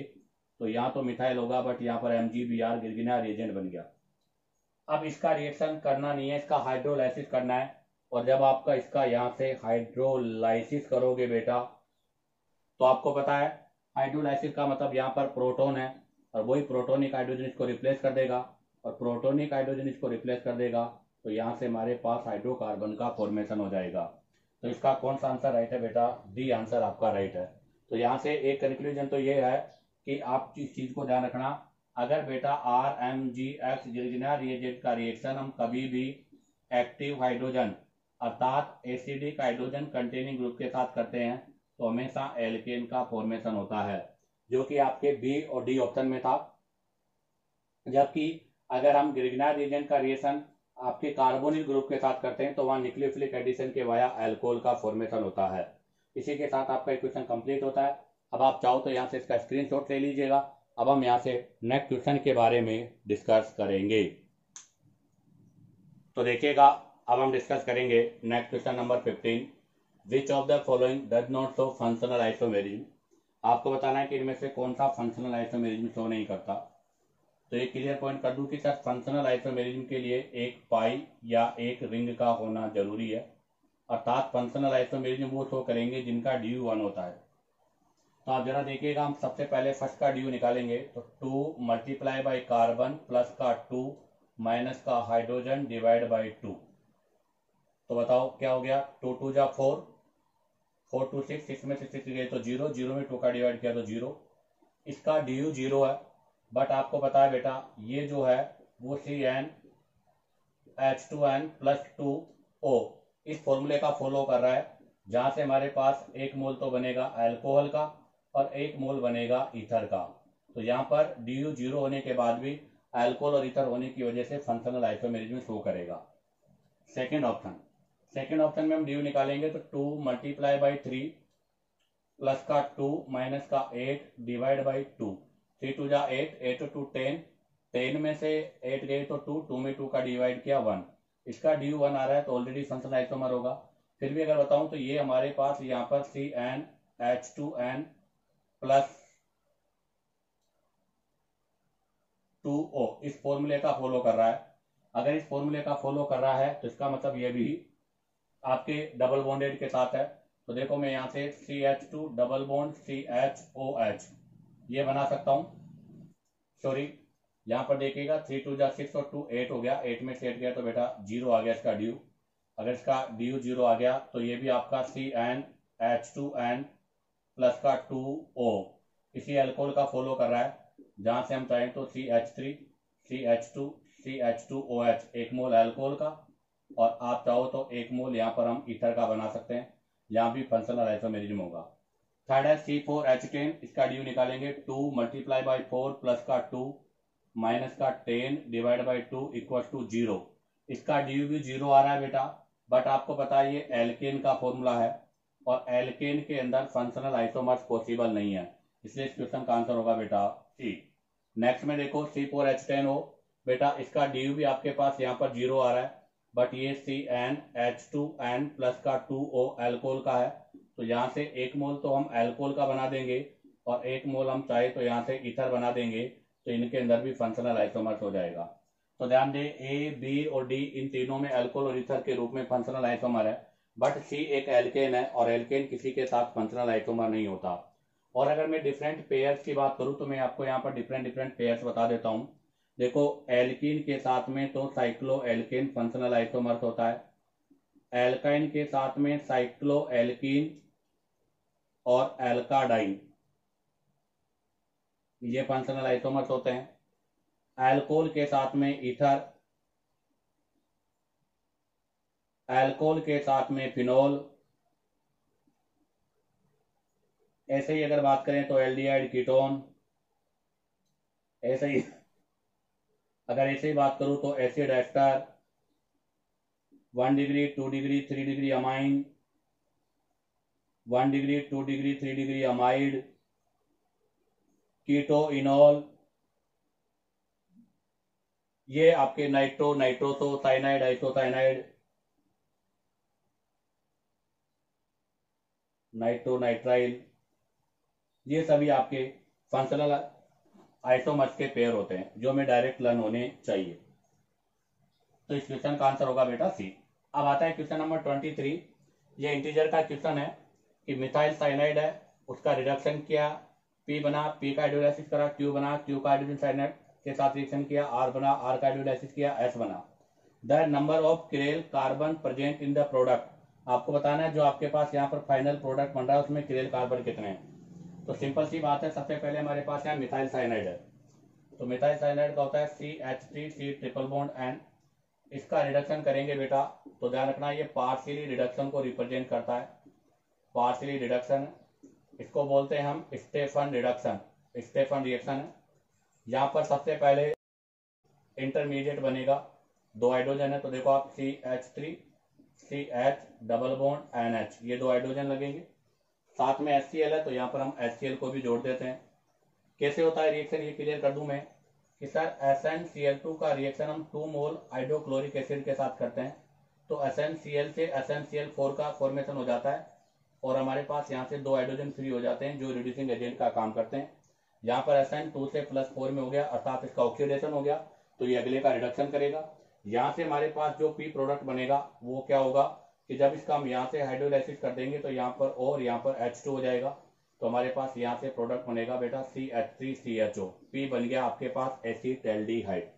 तो यहाँ तो मिथाइल होगा, बट यहाँ पर MgBr ग्रिग्नियर रिएजेंट बन गया। अब इसका रिएक्शन करना नहीं है, इसका हाइड्रोलाइसिस करना है, और जब आपका इसका यहाँ से हाइड्रोलाइसिस करोगे बेटा तो आपको पता है हाइड्रोलाइसिस का मतलब यहाँ पर प्रोटॉन है, और वही प्रोटोनिक हाइड्रोजन इसको रिप्लेस कर देगा, और प्रोटोनिक हाइड्रोजन इसको रिप्लेस कर देगा, तो यहाँ से हमारे पास हाइड्रोकार्बन का फॉर्मेशन हो जाएगा। तो इसका कौन सा आंसर राइट है बेटा, डी आंसर आपका राइट है। तो यहाँ से एक कंक्लूजन तो ये है कि आप इस चीज को ध्यान रखना, अगर बेटा RMgX ग्रिग्नियर रिएजेंट का रिएक्शन हम कभी भी एक्टिव हाइड्रोजन अर्थात एसिडिक हाइड्रोजन कंटेनिंग ग्रुप के साथ करते हैं तो हमेशा एल्केन का फॉर्मेशन होता है, जो कि आपके बी और डी ऑप्शन में था। जबकि अगर हम ग्रिग्नियर रिएजेंट का रिएक्शन आपके कार्बोनिल ग्रुप के साथ करते हैं तो वहां न्यूक्लियोफिलिक एडिशन के वाया अल्कोहल का फॉर्मेशन होता है। इसी के साथ आपका इक्वेशन कंप्लीट होता है। अब आप चाहो तो यहाँ से इसका स्क्रीनशॉट ले लीजिएगा। अब हम यहाँ से नेक्स्ट क्वेश्चन के बारे में डिस्कस करेंगे। तो देखिएगा, अब हम डिस्कस करेंगे next question number 15। Which of the following does not show functional isomerism. आपको बताना है कि इनमें से कौन सा फंक्शनल आइसोमेरिज्म शो नहीं करता। तो एक क्लियर पॉइंट कर दूं कि सर फंक्शनल आइसोमेरिज्म के लिए एक पाई या एक रिंग का होना जरूरी है, अर्थात फंक्शनल आइसोमेरिज्म वो शो करेंगे जिनका ड्यू 1 होता है। तो आप जरा देखिएगा, हम सबसे पहले फर्स्ट का ड्यू निकालेंगे। तो 2 मल्टीप्लाई बाई कार्बन प्लस का 2 माइनस का हाइड्रोजन डिवाइड बाई 2। तो बताओ क्या हो गया, 2 2 जा 4, 4 2 6, 6 में से 6 गए तो 0, 0 में 2 का डिवाइड किया तो 0। इसका ड्यू 0 है, बट आपको पता है बेटा ये जो है वो CnH2n प्लस 2O इस फॉर्मूले का फॉलो कर रहा है, जहां से हमारे पास 1 मोल तो बनेगा अल्कोहल का और 1 मोल बनेगा ईथर का। तो यहाँ पर ड्यू 0 होने के बाद भी अल्कोहल और ईथर होने की वजह से फंक्शनल आइसोमेरिज्म शो करेगा। सेकेंड ऑप्शन में हम ड्यू निकालेंगे तो 2 मल्टीप्लाई बाई 3 प्लस का 2 माइनस का 8 डिवाइड बाई 2। 3 2 जा 8, 8 2 10, 10 में से 8 गए तो 2, 2 में 2 का डिवाइड किया 1। इसका ड्यू 1 आ रहा है तो ऑलरेडी फंक्शनल आइसोमर होगा। फिर भी अगर बताऊं तो ये हमारे पास यहाँ पर CnH2n प्लस 2O इस फॉर्मूले का फॉलो कर रहा है। अगर इस फॉर्मूले का फॉलो कर रहा है तो इसका मतलब ये भी आपके डबल बॉन्डेड के साथ है। तो देखो मैं यहाँ से CH2 डबल बॉन्ड CHOH ये बना सकता हूं। सॉरी, यहाँ पर देखिएगा 3 2 जा 6 और 2 8 हो गया, 8 में से 8 गया तो बेटा 0 आ गया इसका ड्यू। अगर इसका ड्यू 0 आ गया तो ये भी आपका CnH2n प्लस का 2O इसी एल्कोहल का फॉलो कर रहा है, जहां से हम चाहें तो CH3 CH2 CH2OH 1 मोल एल्कोहल का, और आप चाहो तो 1 मोल यहाँ पर हम ईथर का बना सकते हैं, यहाँ भी फंक्शनल आइसोमेरिज्म होगा। थर्ड है C4H10, इसका ड्यू निकालेंगे 2 मल्टीप्लाई बाई 4 प्लस का 2 माइनस का 10 डिवाइड बाई 2 इक्वल टू 0। इसका ड्यू भी 0 आ रहा है बेटा, बट आपको पता है ये एल्केन का फॉर्मूला है और एल्केन के अंदर फंक्शनल आइसोमर्स पॉसिबल नहीं है, इसलिए इस क्वेश्चन का आंसर होगा बेटा सी। नेक्स्ट में देखो C4H10 हो बेटा, इसका ड्यू भी आपके पास यहाँ पर 0 आ रहा है, बट ये CnH2n प्लस का 2O एल्कोहल का है, तो यहाँ से 1 मोल तो हम एल्कोहल का बना देंगे और 1 मोल हम चाहे तो यहाँ से ईथर बना देंगे, तो इनके अंदर भी फंक्शनल आइसोमर्स हो जाएगा। तो ध्यान दें ए, बी और डी इन तीनों में अल्कोहल और ईथर के रूप में फंक्शनल आइसोमर है, बट सी एक एल्केन है और एल्केन किसी के साथ फंक्शनल आइसोमर नहीं होता। और अगर मैं डिफरेंट पेयर्स की बात करूं तो मैं आपको यहाँ पर डिफरेंट पेयर्स बता देता हूं। देखो एल्कीन के साथ में तो साइक्लो एल्केन फंक्शनल आइसोमर्स होता है, एल्काइन के साथ में साइक्लो एल्कीन और एल्काडाइन ये फंक्शनल आइसोमर्स होते हैं। अल्कोहल के साथ में ईथर, अल्कोहल के साथ में फिनोल, ऐसे ही अगर बात करें तो एल्डिहाइड कीटोन, ऐसे ही अगर ऐसे ही बात करूं तो acid ester, 1 degree 2 degree 3 degree amine, 1 degree 2 degree 3 degree amide, keto enol, ये आपके nitro nitroso cyanide isocyanide, nitro nitrile, ये सभी आपके फंक्शनल आइसोमर्स के पेयर होते हैं जो हमें डायरेक्ट लर्न होने चाहिए। तो इस क्वेश्चन का आंसर होगा बेटा सी। अब आता है क्वेश्चन नंबर 23। ये इंटीजर का क्वेश्चन है कि मिथाइल साइनाइड है, उसका रिडक्शन किया, पी बना, पी का हाइड्रोलाइसिस करा, क्यू बना, क्यू का हाइड्रोजन साइनाइड के साथ रिएक्शन किया, आर बना, आर का हाइड्रोलाइसिस किया, एस बना। The number of chiral carbon present in the product, आपको बताना है जो आपके पास यहाँ पर फाइनल प्रोडक्ट बन रहा है उसमें किरेल कार्बन कितने हैं। तो सिंपल सी बात है, सबसे पहले हमारे पास यहाँ मिथाइल साइनाइड है, तो मिथाइल साइनाइड का होता है CH3C ट्रिपल बॉन्ड एन, इसका रिडक्शन करेंगे बेटा, तो ध्यान रखना ये पार्शियली रिडक्शन को रिप्रेजेंट करता है, पार्शियली रिडक्शन, इसको बोलते हैं हम स्टेफन रिडक्शन, स्टेफन रिएक्शन है। यहाँ पर सबसे पहले इंटरमीडिएट बनेगा, 2 हाइड्रोजन है, तो देखो आप CH3 CH double bond NH, ये 2 हाइड्रोजन लगेंगे, साथ में HCl है तो यहाँ पर हम HCl को भी जोड़ देते हैं। कैसे होता है रिएक्शन ये क्लियर कर दूं मैं कि सर SnCl2 का रिएक्शन हम 2 मोल हाइड्रोक्लोरिक एसिड के साथ करते हैं, तो SnCl से SnCl4 का फॉर्मेशन हो जाता है और हमारे पास यहाँ से 2 हाइड्रोजन फ्री हो जाते हैं जो रिड्यूसिंग एजेंट का काम करते हैं। यहाँ पर Sn2 से +4 में हो गया अर्थात इसका ऑक्सीडेशन हो गया, तो ये अगले का रिडक्शन करेगा। यहाँ से हमारे पास जो पी प्रोडक्ट बनेगा वो क्या होगा कि जब इसका हम यहाँ से हाइड्रोलाइसिस कर देंगे तो यहाँ पर और यहाँ पर H2 हो जाएगा, तो हमारे पास यहाँ से प्रोडक्ट बनेगा बेटा CH3CHO, पी बन गया आपके पास एसिटाल्डिहाइड।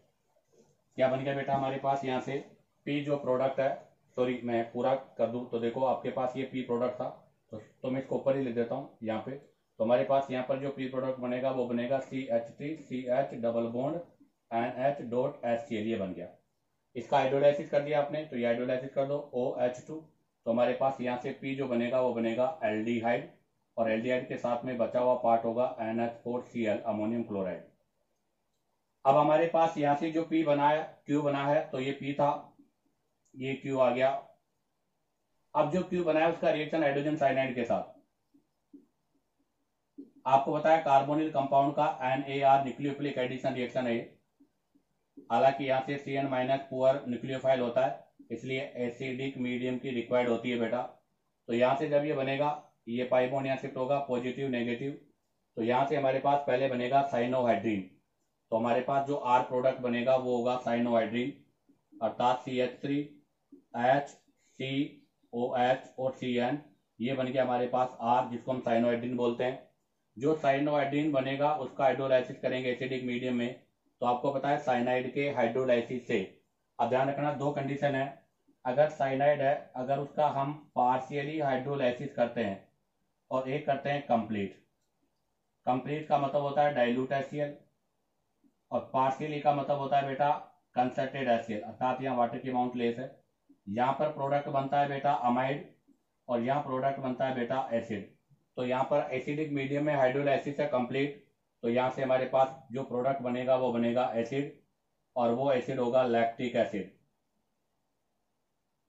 क्या बन गया बेटा हमारे पास यहाँ से पी जो प्रोडक्ट है, सॉरी मैं पूरा कर दूं तो देखो आपके पास ये पी प्रोडक्ट था, तो मैं इसको ऊपर ही लिख देता हूँ यहाँ पे, तो हमारे पास यहाँ पर जो पी प्रोडक्ट बनेगा वो बनेगा CH3CH double bond NH dot HCl, ये बन गया। इसका हाइड्रोलाइसिस कर दिया आपने, तो ये हाइड्रोलाइसिस कर दो OH2, तो हमारे पास यहाँ से पी जो बनेगा वो बनेगा एल्डिहाइड, और एल्डिहाइड के साथ में बचा हुआ पार्ट होगा NH4Cl अमोनियम क्लोराइड। अब हमारे पास यहाँ से जो पी बना है, क्यू बना है, तो ये पी था, ये क्यू आ गया। अब जो क्यू बना है उसका रिएक्शन हाइड्रोजन साइनाइड के साथ, आपको बताया कार्बोनिल कंपाउंड का NAR न्यूक्लियोफिलिक एडिशन रिएक्शन है, हालांकि यहाँ से CN माइनस पुअर न्यूक्लियोफाइल होता है इसलिए एसिडिक मीडियम की रिक्वायर्ड होती है बेटा। तो यहाँ से जब ये बनेगा, ये पाई बॉन्ड यहाँ शिफ्ट होगा पॉजिटिव नेगेटिव, तो यहाँ से हमारे पास पहले बनेगा साइनोहाइड्रीन, तो हमारे पास जो आर प्रोडक्ट बनेगा वो होगा साइनोहाइड्रीन, अर्थात CH3HCOH और CN, ये बन गया हमारे पास आर जिसको हम साइनोहाइड्रीन बोलते हैं। जो साइनोहाइड्रीन बनेगा उसका हाइड्रोलाइसिस करेंगे एसिडिक मीडियम में, तो आपको पता है साइनाइड के हाइड्रोलाइसिस से, अब ध्यान रखना 2 कंडीशन है, अगर साइनाइड है अगर उसका हम पार्शियली हाइड्रोलाइसिस करते हैं और एक करते हैं कंप्लीट, कंप्लीट का मतलब होता है डाइल्यूट HCl, और पार्शियली का मतलब होता है बेटा कंसर्टेड HCl, अर्थात यहाँ वाटर की अमाउंट लेस है। यहाँ पर प्रोडक्ट बनता है बेटा अमाइड, और यहाँ प्रोडक्ट बनता है बेटा एसिड। तो यहाँ पर एसिडिक मीडियम में हाइड्रोलाइसिस है कंप्लीट, तो यहाँ से हमारे पास जो प्रोडक्ट बनेगा वो बनेगा एसिड, और वो एसिड होगा लैक्टिक एसिड।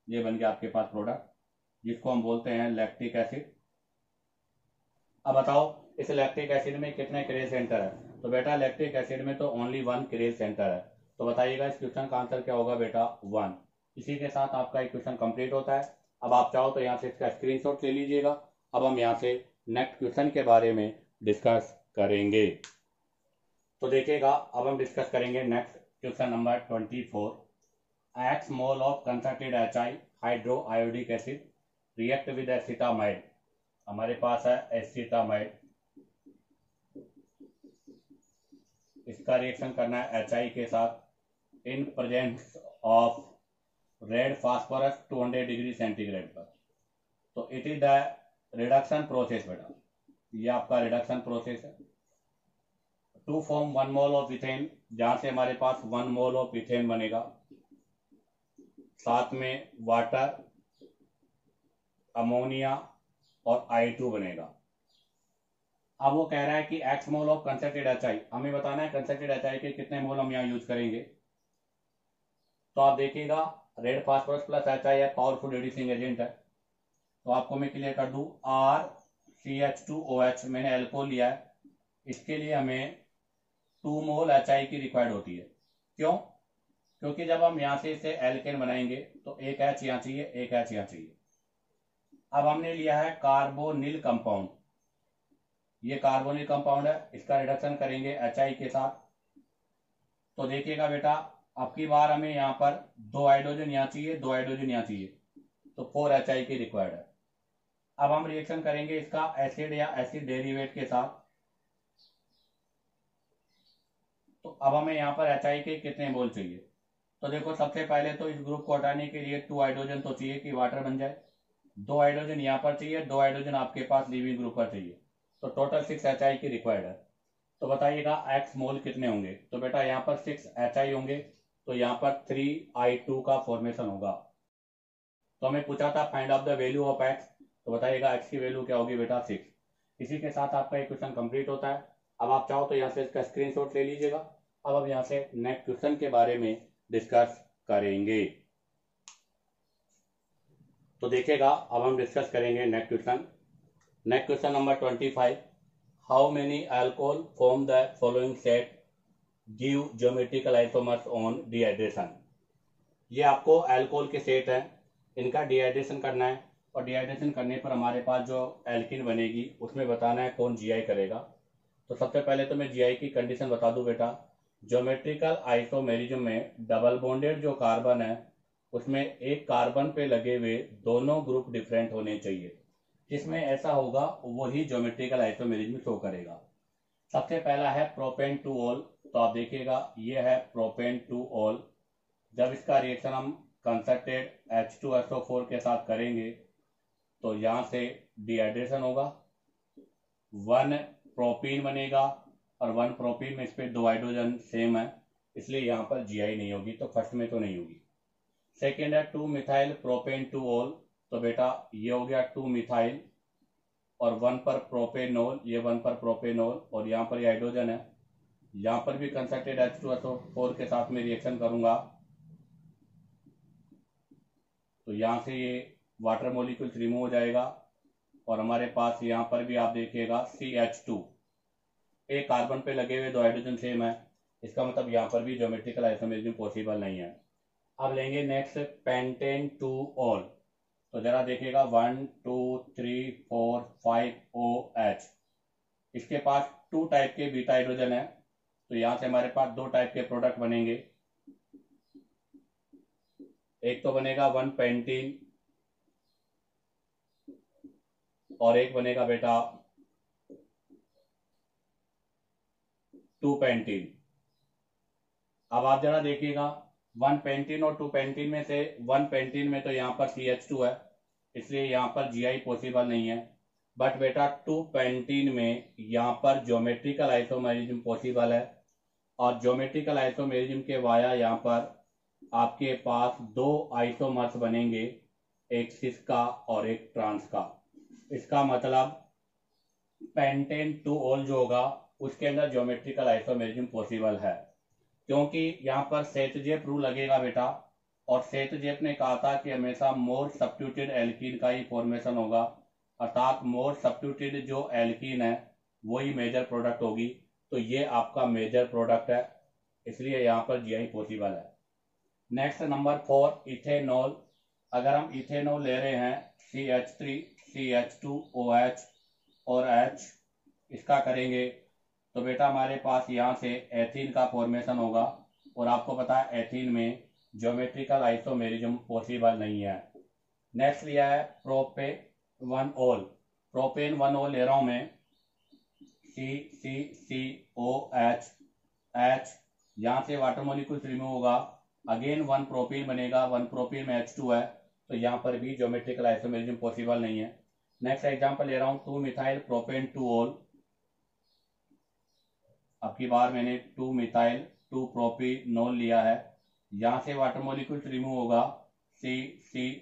ये बन गया आपके पास प्रोडक्ट, जिसको हम बोलते हैं लैक्टिक एसिड। अब बताओ इस लैक्टिक एसिड में कितने क्रेज सेंटर है? तो बेटा लैक्टिक एसिड में तो ओनली 1 क्रेज सेंटर है। तो बताइएगा इस क्वेश्चन का आंसर क्या होगा बेटा? 1। इसी के साथ आपका एक क्वेश्चन कंप्लीट होता है। अब आप चाहो तो यहाँ से इसका स्क्रीनशॉट ले लीजिएगा। अब हम यहाँ से नेक्स्ट क्वेश्चन के बारे में डिस्कस करेंगे। तो देखिएगा अब हम डिस्कस करेंगे next question number 24। X mole of concentrated HI hydroiodic acid react with acetamide. हमारे पास है एसिटामाइड, इसका रिएक्शन करना है HI के साथ in presence of red phosphorus 200 degree centigrade पर। तो it is the reduction process बेटा, ये आपका रिडक्शन प्रोसेस है। To form 1 mole of ethane, जहां से हमारे पास 1 मोल ऑफ इथेन बनेगा, साथ में वाटर, अमोनिया और I2 बनेगा। अब वो कह रहा है कि X mole of concentrated HI, हमें बताना है कंसंट्रेटेड HI के कितने मोल हम यहाँ यूज करेंगे। तो आप देखिएगा रेड फास्फोरस प्लस HI है, पावरफुल रिड्यूसिंग एजेंट है। तो आपको मैं क्लियर कर दूं, RCH2OH मैंने एल्कोहल लिया है, इसके लिए हमें 2 मोल HI की रिक्वायर्ड होती है। क्यों? क्योंकि जब हम यहाँ से इसे एल्केन बनाएंगे तो एक H यहाँ चाहिए, एक H यहाँ चाहिए। अब हमने लिया है कार्बोनिल कंपाउंड, ये कार्बोनिल कंपाउंड है, इसका रिडक्शन करेंगे HI के साथ। तो देखिएगा बेटा आपकी बार हमें यहाँ पर 2 हाइड्रोजन यहाँ चाहिए, 2 हाइड्रोजन यहाँ चाहिए, तो 4 HI की रिक्वायर्ड है। अब हम रिएक्शन करेंगे इसका एसिड या एसिड डेरिवेट के साथ। तो अब हमें यहाँ पर HI के कितने मोल चाहिए? तो देखो सबसे पहले तो इस ग्रुप को हटाने के लिए 2 हाइड्रोजन तो चाहिए कि वाटर बन जाए, 2 हाइड्रोजन यहाँ पर चाहिए, 2 हाइड्रोजन आपके पास लिविंग ग्रुप पर चाहिए, तो टोटल 6 HI की रिक्वायर्ड है। तो बताइएगा X मोल कितने होंगे? तो बेटा यहाँ पर 6 HI होंगे, तो यहाँ पर 3I2 का फॉर्मेशन होगा। तो हमें पूछा था find out the value of X, तो बताइएगा X की वैल्यू क्या होगी बेटा? 6। इसी के साथ आपका एक क्वेश्चन कंप्लीट होता है। अब आप चाहो तो यहाँ से इसका स्क्रीनशॉट ले लीजिएगा। अब हम यहाँ से नेक्स्ट क्वेश्चन के बारे में डिस्कस करेंगे। तो देखिएगा अब हम डिस्कस करेंगे next question. Next question number 25। How many alcohol form the following set give geometrical isomers on dehydration. ये आपको अल्कोहल के सेट हैं, इनका डिहाइड्रेशन करना है, और डिहाइड्रेशन करने पर हमारे पास जो एल्किन बनेगी उसमें बताना है कौन जीआई करेगा। तो सबसे पहले तो मैं जीआई की कंडीशन बता दूं बेटा। ज्योमेट्रिकल आइसोमेरिज्म में डबल बॉन्डेड जो कार्बन है उसमें एक कार्बन पे लगे हुए दोनों ग्रुप डिफरेंट होने चाहिए। जिसमें ऐसा होगा वही ज्योमेट्रिकल आइसोमेरिज्म शो करेगा। सबसे पहला है प्रोपेन टू ऑल, तो आप देखिएगा ये है प्रोपेन टू ऑल। जब इसका रिएक्शन हम कंसंट्रेटेड H2SO4 के साथ करेंगे तो यहाँ से डिहाइड्रेशन होगा, 1 प्रोपीन बनेगा, और 1 प्रोपीन में इस पे 2 हाइड्रोजन सेम है, इसलिए यहाँ पर जीआई नहीं होगी, तो फर्स्ट में तो नहीं होगी। सेकेंड है 2 मिथाइल प्रोपेन टू ऑल, तो बेटा ये हो गया 2 मिथाइल, और 1 पर प्रोपेनोल, ये 1 पर प्रोपेनोल, और यहाँ पर ये हाइड्रोजन है, यहाँ पर भी कंसंट्रेटेड H2SO4 के साथ में रिएक्शन करूंगा तो यहाँ से ये वाटर मॉलिक्यूल्स रिमूव हो जाएगा, और हमारे पास यहाँ पर भी आप देखिएगा CH2, एक कार्बन पे लगे हुए 2 हाइड्रोजन सेम है, इसका मतलब यहाँ पर भी ज्योमेट्रिकल आइसोमेरिज्म पॉसिबल नहीं है। अब लेंगे नेक्स्ट पेंटेन टू ऑल, तो जरा देखिएगा 1 2 3 4 5 OH, इसके पास 2 टाइप के बीटा हाइड्रोजन है, तो यहाँ से हमारे पास 2 टाइप के प्रोडक्ट बनेंगे। एक तो बनेगा 1 पेंटीन और एक बनेगा बेटा 2 पेंटीन। अब आप जरा देखिएगा 1 पेंटीन और 2 पेंटीन में से 1 पेंटीन में तो यहाँ पर CH2 है, इसलिए यहाँ पर जीआई पॉसिबल नहीं है। बट बेटा 2 पेंटीन में यहाँ पर ज्योमेट्रिकल आइसोमेरिज्म पॉसिबल है, और ज्योमेट्रिकल आइसोमेरिज्म के वाया यहाँ पर आपके पास दो आइसोमर्स बनेंगे, एक सिस का और एक ट्रांस का। इसका मतलब पेंटेन 2 ऑल जो होगा उसके अंदर ज्योमेट्रिकल आइसोमेरिज्म पॉसिबल है, क्योंकि यहाँ पर सेतजेप रूल लगेगा बेटा, और सेतजेप ने कहा था कि हमेशा मोर सब्स्टिट्यूटेड एल्कीन का ही फॉर्मेशन होगा, अर्थात मोर सब्स्टिट्यूटेड जो एल्कीन है वही मेजर प्रोडक्ट होगी। तो ये आपका मेजर प्रोडक्ट है, इसलिए यहाँ पर जीआई पॉसिबल है। Next number 4 ethanol. अगर हम इथेनॉल ले रहे हैं CH3 CH2OH और H, इसका करेंगे तो बेटा हमारे पास यहाँ से एथीन का फॉर्मेशन होगा, और आपको पता है एथीन में ज्योमेट्रिकल आइसोमेरिज्म पॉसिबल नहीं है। नेक्स्ट लिया है प्रोपेन 1 ऑल। प्रोपेन 1 ऑल ले रहा हूं मैं, CCCOH H, यहाँ से वाटर मॉलिक्यूल्स रिमूव होगा, अगेन 1 प्रोपीन बनेगा, 1 प्रोपीन में H2 है, तो यहाँ पर भी ज्योमेट्रिकल आइसोमेरिज्म पॉसिबल नहीं है। नेक्स्ट एग्जांपल ले रहा हूँ 2 मिथाइल प्रोपेन 2 ऑल। अब की बार मैंने 2 मिथाइल 2 प्रोपिनोल लिया है, यहाँ से वाटर मॉलिक्यूल्स रिमूव होगा, C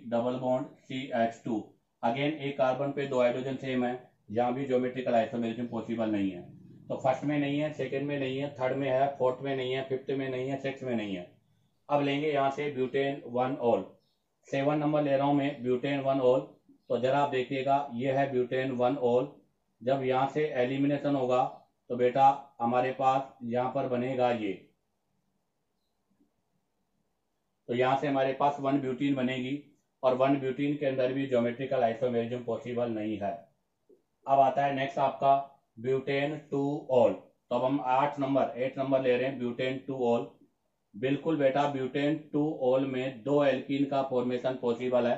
double bond CH2, again एक कार्बन पे 2 हाइड्रोजन सेम है, यहाँ भी ज्योमेट्रिकल आइसोमेरिज्म पॉसिबल नहीं है। तो फर्स्ट में नहीं है, सेकंड में नहीं है, थर्ड में है, फोर्थ में नहीं है, फिफ्थ में नहीं है, सिक्स में नहीं है। अब लेंगे यहाँ से ब्यूटेन 1 ऑल। 7 नंबर ले रहा हूं मैं ब्यूटेन 1 ऑल। तो जरा आप देखिएगा, ये है ब्यूटेन 1 ऑल। जब यहाँ से एलिमिनेशन होगा तो बेटा हमारे पास यहाँ पर बनेगा ये, तो यहाँ से हमारे पास 1 ब्यूटीन बनेगी, और 1 ब्यूटीन के अंदर भी ज्योमेट्रिकल आइसोमेरिज्म पॉसिबल नहीं है। अब आता है नेक्स्ट आपका ब्यूटेन 2 ऑल। तो अब हम 8 नंबर ले रहे हैं ब्यूटेन 2 ऑल। बिल्कुल बेटा ब्यूटेन 2 ऑल में 2 एल्कीन का फॉर्मेशन पॉसिबल है,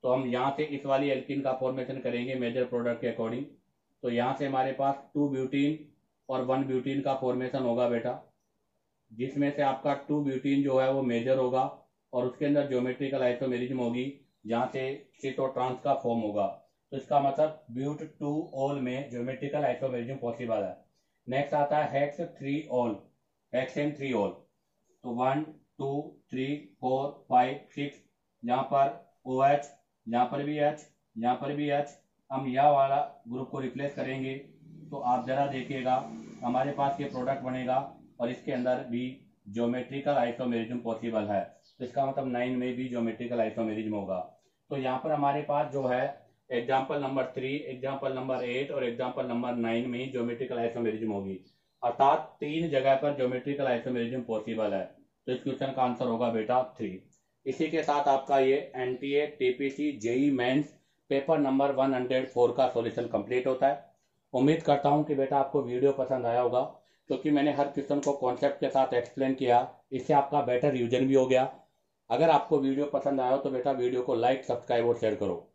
तो हम यहाँ से इस वाली एल्कीन का फॉर्मेशन करेंगे मेजर प्रोडक्ट के अकॉर्डिंग। तो यहाँ से हमारे पास 2 ब्यूटीन और 1 ब्यूटीन का फॉर्मेशन होगा बेटा, जिसमें से आपका 2 ब्यूटीन जो है वो मेजर होगा, और उसके अंदर ज्योमेट्रिकल आइसोमेरिज्म होगी, जहाँ से सिस और ट्रांस का फॉर्म होगा। तो इसका मतलब ब्यूट 2 ऑल में ज्योमेट्रिकल आइसोमेरिज्म पॉसिबल है। नेक्स्ट आता है हेक्स 3 ऑल, हेक्सेन 3 ऑल। तो 1 2 3 4 5 6, यहाँ पर OH, यहाँ पर भी H, यहाँ पर भी H, हम यह वाला ग्रुप को रिप्लेस करेंगे, तो आप जरा देखिएगा हमारे पास ये प्रोडक्ट बनेगा, और इसके अंदर भी ज्योमेट्रिकल आइसोमेरिज्म पॉसिबल है। तो इसका मतलब 9 में भी ज्योमेट्रिकल आइसोमेरिज्म होगा। तो यहाँ पर हमारे पास जो है एग्जाम्पल नंबर 3, एग्जाम्पल नंबर 8 और एग्जाम्पल नंबर 9 में ही ज्योमेट्रिकल आइसोमेरिज्म होगी, अर्थात 3 जगह पर ज्योमेट्रिकल आइसोमेरिज्म पॉसिबल है। तो इस क्वेश्चन का आंसर होगा बेटा 3। इसी के साथ आपका ये NTA TPC JEE mains paper number 104 का सॉल्यूशन कंप्लीट होता है। उम्मीद करता हूं कि बेटा आपको वीडियो पसंद आया होगा, क्योंकि मैंने हर क्वेश्चन को कॉन्सेप्ट के साथ एक्सप्लेन किया, इससे आपका बेटर रिवीजन भी हो गया। अगर आपको वीडियो पसंद आया हो तो बेटा वीडियो को लाइक, सब्सक्राइब और शेयर करो।